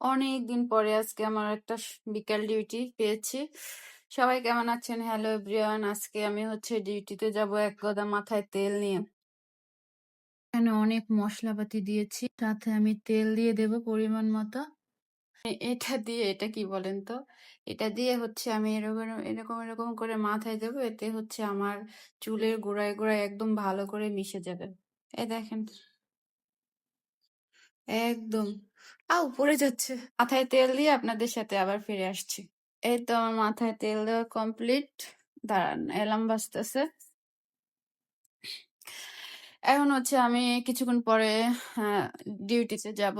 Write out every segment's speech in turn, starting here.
অনেকদিন পরে আজকে আমার একটা বিকাল ডিউটি পেয়েছি। সবাই কেমন আছেন? Hello everyone. আজকে আমি ডিউটিতে যাব এক গদা মাথায় তেল নিয়ে। এখানে অনেক মশলাপাতি দিয়েছি, সাথে আমি তেল দিয়ে দেব পরিমাণ মতো। এটা দিয়ে, এটা কি বলেন তো, এটা দিয়ে আমি এরকম এরকম এরকম করে মাথায় দেবো। এতে আমার চুলের গোড়ায় গোড়ায় একদম ভালো করে মিশে যাবে। এই দেখেন, একদম পড়ে যাচ্ছে। মাথায় তেল দিয়ে আপনাদের সাথে আবার ফিরে আসছি। এই তো আমার মাথায় তেল দেওয়া কমপ্লিট। দাঁড়ান, অ্যালার্ম বাজতেছে। এখন আমি কিছুক্ষণ পরে ডিউটিতে যাব।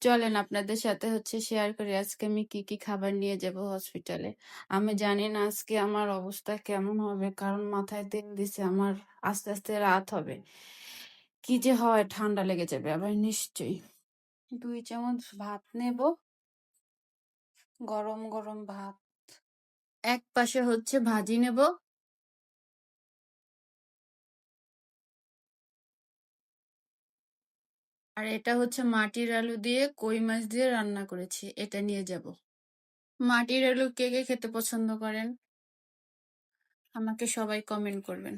চলেন আপনাদের সাথে শেয়ার করি আজকে আমি কি কি খাবার নিয়ে যাব হসপিটালে। আমি জানি না আজকে আমার অবস্থা কেমন হবে, কারণ মাথায় তেল দিছে। আমার আস্তে আস্তে রাত হবে, কি যে হয়, ঠান্ডা লেগে যাবে আবার নিশ্চয়ই। 2 চামচ ভাত নেব, গরম গরম ভাত। এক পাশে ভাজি নেব। আর এটা মাটির আলু দিয়ে কই মাছ দিয়ে রান্না করেছি, এটা নিয়ে যাব। মাটির আলু কে কে খেতে পছন্দ করেন আমাকে সবাই কমেন্ট করবেন।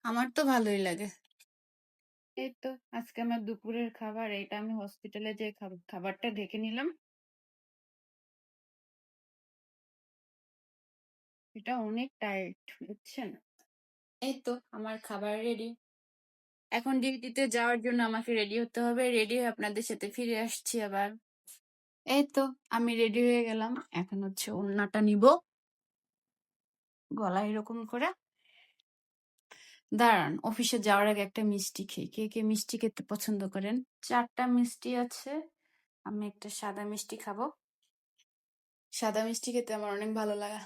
আমার তো ভালোই লাগে। এই তো আজকে আমার দুপুরের খাবার। এটা আমি হসপিটালে যে খাবারটা দেখে নিলাম। এটা অনেক টাইট, বুঝছেন? এই তো আমার খাবার রেডি। এখন ডিউটিতে যাওয়ার জন্য আমাকে রেডি হতে হবে। রেডি হয়ে আপনাদের সাথে ফিরে আসছি আবার। এই তো আমি রেডি হয়ে গেলাম। এখন ওড়নাটা নিব গলায় এরকম করে। দাঁড়ান, অফিসে যাওয়ার আগে একটা মিষ্টি খেয়ে। কে কে মিষ্টি খেতে পছন্দ করেন? 4টা মিষ্টি আছে, আমি একটা সাদা মিষ্টি খাবো। সাদা মিষ্টি খেতে আমার অনেক ভালো লাগে,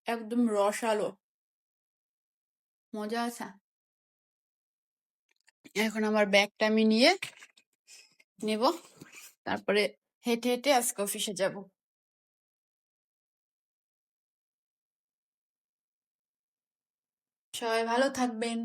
একদম রসালো, মজা আছে। এখন আমার ব্যাগটা আমি নিয়ে নেব, তারপরে হেঁটে হেঁটে আজকে অফিসে যাব। সবাই ভালো থাকবেন।